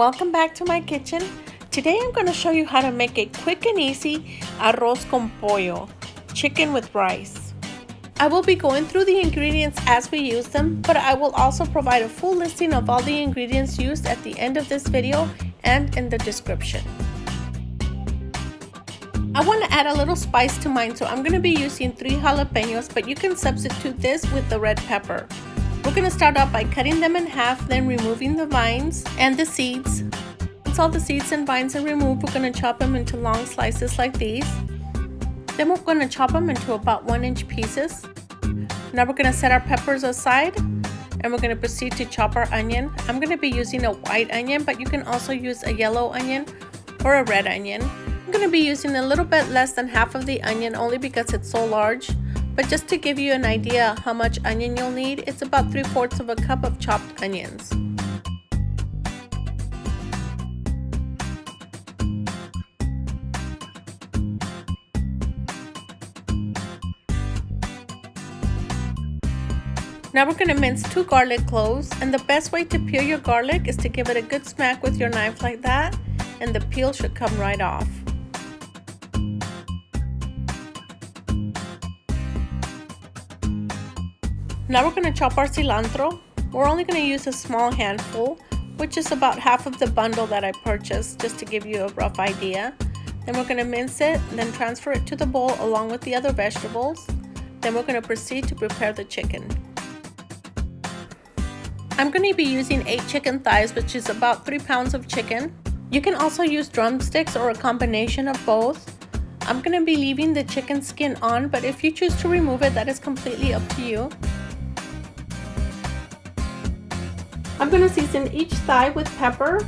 welcome back to my kitchen. Today I'm going to show you how to make a quick and easy arroz con pollo, chicken with rice. I will be going through the ingredients as we use them, but I will also provide a full listing of all the ingredients used at the end of this video and in the description. I want to add a little spice to mine, so I'm going to be using 3 jalapenos, but you can substitute this with the red pepper. We're going to start off by cutting them in half, then removing the vines and the seeds. Once all the seeds and vines are removed, we're going to chop them into long slices like these. Then we're going to chop them into about 1-inch pieces. Now we're going to set our peppers aside and we're going to proceed to chop our onion. I'm going to be using a white onion, but you can also use a yellow onion or a red onion. I'm going to be using a little bit less than half of the onion only because it's so large. But just to give you an idea how much onion you'll need, it's about 3/4 of a cup of chopped onions. Now we're going to mince 2 garlic cloves, and the best way to peel your garlic is to give it a good smack with your knife like that, and the peel should come right off. Now we're going to chop our cilantro. We're only going to use a small handful, which is about half of the bundle that I purchased, just to give you a rough idea. Then we're going to mince it, then transfer it to the bowl along with the other vegetables. Then we're going to proceed to prepare the chicken. I'm going to be using 8 chicken thighs, which is about 3 pounds of chicken. You can also use drumsticks or a combination of both. I'm going to be leaving the chicken skin on, but if you choose to remove it, that is completely up to you. I'm going to season each thigh with pepper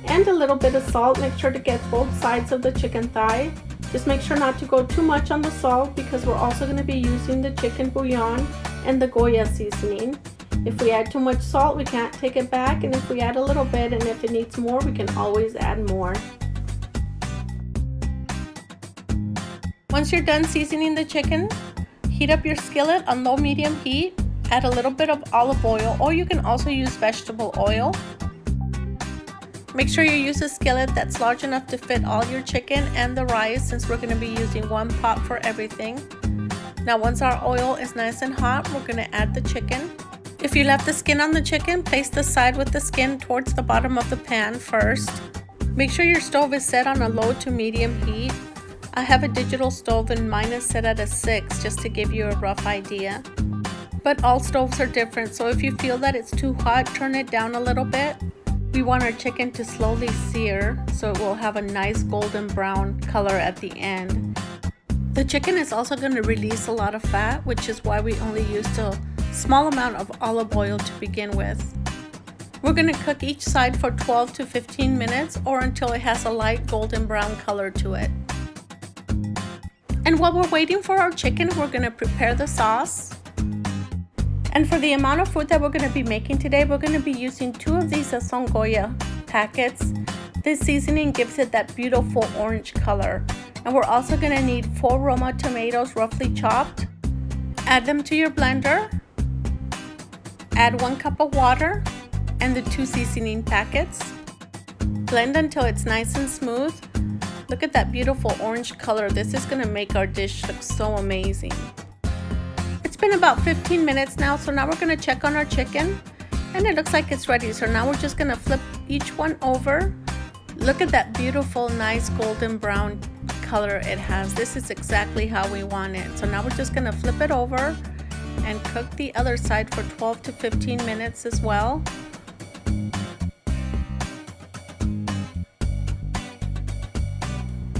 and a little bit of salt. Make sure to get both sides of the chicken thigh. Just make sure not to go too much on the salt because we're also going to be using the chicken bouillon and the golla seasoning. If we add too much salt, we can't take it back, and if we add a little bit and if it needs more, we can always add more. Once you're done seasoning the chicken, heat up your skillet on low-medium heat. Add a little bit of olive oil, or you can also use vegetable oil. Make sure you use a skillet that's large enough to fit all your chicken and the rice, since we're going to be using 1 pot for everything. Now once our oil is nice and hot, we're going to add the chicken. If you left the skin on the chicken, place the side with the skin towards the bottom of the pan first. Make sure your stove is set on a low to medium heat. I have a digital stove and mine is set at a 6, just to give you a rough idea. But all stoves are different, so if you feel that it's too hot, turn it down a little bit. We want our chicken to slowly sear so it will have a nice golden brown color at the end. The chicken is also going to release a lot of fat, which is why we only used a small amount of olive oil to begin with. We're going to cook each side for 12 to 15 minutes or until it has a light golden brown color to it. And while we're waiting for our chicken, we're going to prepare the sauce. And for the amount of food that we're going to be making today, we're going to be using 2 of these Sason golla packets. This seasoning gives it that beautiful orange color. And we're also going to need 4 Roma tomatoes roughly chopped. Add them to your blender. Add 1 cup of water and the 2 seasoning packets. Blend until it's nice and smooth. Look at that beautiful orange color. This is going to make our dish look so amazing. It's been about 15 minutes now, so now we're going to check on our chicken, and it looks like it's ready. So now we're just going to flip each one over. Look at that beautiful, nice golden brown color it has. This is exactly how we want it. So now we're just going to flip it over and cook the other side for 12 to 15 minutes as well.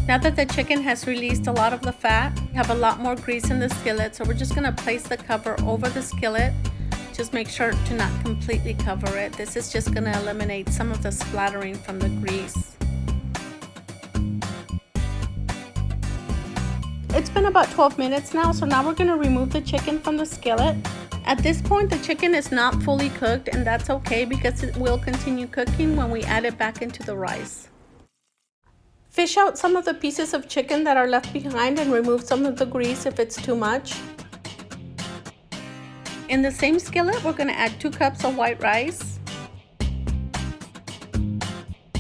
Now that the chicken has released a lot of the fat, we have a lot more grease in the skillet, so we're just going to place the cover over the skillet. Just make sure to not completely cover it. This is just going to eliminate some of the splattering from the grease. It's been about 12 minutes now, so now we're going to remove the chicken from the skillet. At this point, the chicken is not fully cooked, and that's okay because it will continue cooking when we add it back into the rice. Fish out some of the pieces of chicken that are left behind and remove some of the grease if it's too much. In the same skillet, we're going to add 2 cups of white rice.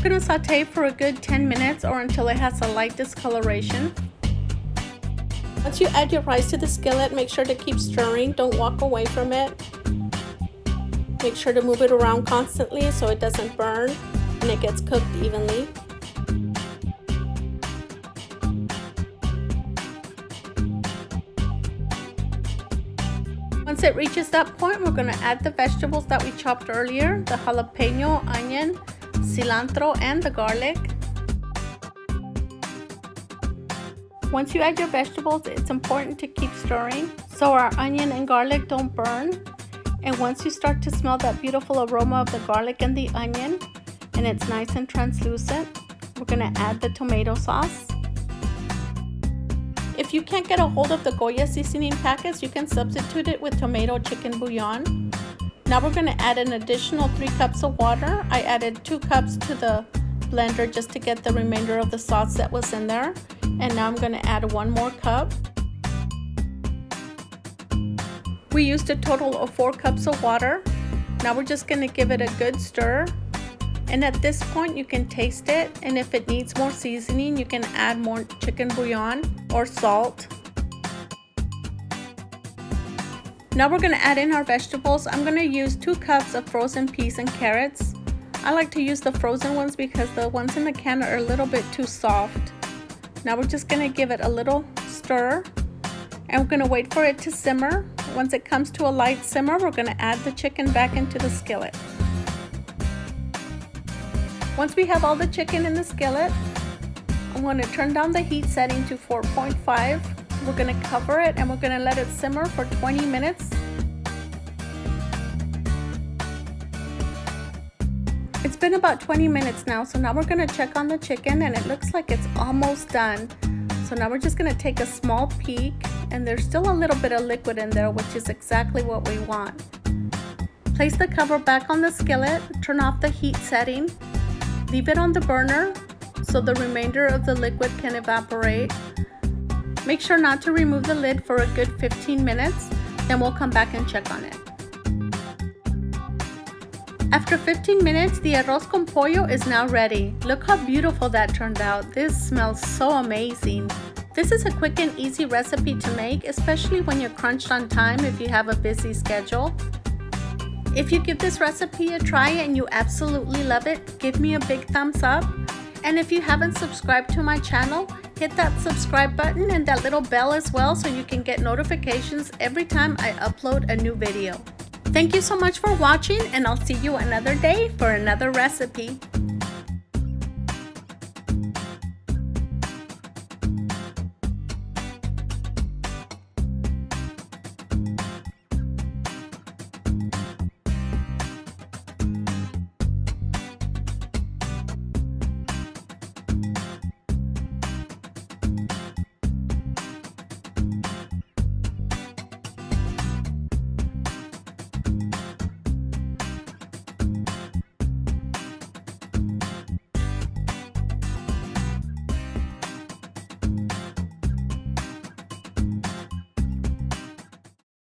going to saute for a good 10 minutes or until it has a light discoloration. Once you add your rice to the skillet, make sure to keep stirring. Don't walk away from it. Make sure to move it around constantly so it doesn't burn and it gets cooked evenly. Once it reaches that point, we're going to add the vegetables that we chopped earlier, the jalapeno, onion, cilantro, and the garlic. Once you add your vegetables, it's important to keep stirring so our onion and garlic don't burn. And once you start to smell that beautiful aroma of the garlic and the onion, and it's nice and translucent, we're going to add the tomato sauce. If you can't get a hold of the golla seasoning packets, you can substitute it with tomato chicken bouillon. Now we're going to add an additional 3 cups of water. I added 2 cups to the blender just to get the remainder of the sauce that was in there. And now I'm going to add 1 more cup. We used a total of 4 cups of water. Now we're just going to give it a good stir. And at this point you can taste it, and if it needs more seasoning you can add more chicken bouillon or salt. Now we're going to add in our vegetables. I'm going to use 2 cups of frozen peas and carrots. I like to use the frozen ones because the ones in the can are a little bit too soft. Now we're just going to give it a little stir and we're going to wait for it to simmer. Once it comes to a light simmer, we're going to add the chicken back into the skillet. Once we have all the chicken in the skillet, I'm going to turn down the heat setting to 4.5. We're going to cover it and we're going to let it simmer for 20 minutes. It's been about 20 minutes now, so now we're going to check on the chicken and it looks like it's almost done. So now we're just going to take a small peek, and there's still a little bit of liquid in there, which is exactly what we want. Place the cover back on the skillet, turn off the heat setting. Leave it on the burner so the remainder of the liquid can evaporate. Make sure not to remove the lid for a good 15 minutes, then we'll come back and check on it. After 15 minutes, the arroz con pollo is now ready. Look how beautiful that turned out. This smells so amazing. This is a quick and easy recipe to make, especially when you're crunched on time if you have a busy schedule. If you give this recipe a try and you absolutely love it, give me a big thumbs up. And if you haven't subscribed to my channel, hit that subscribe button and that little bell as well so you can get notifications every time I upload a new video. Thank you so much for watching, and I'll see you another day for another recipe.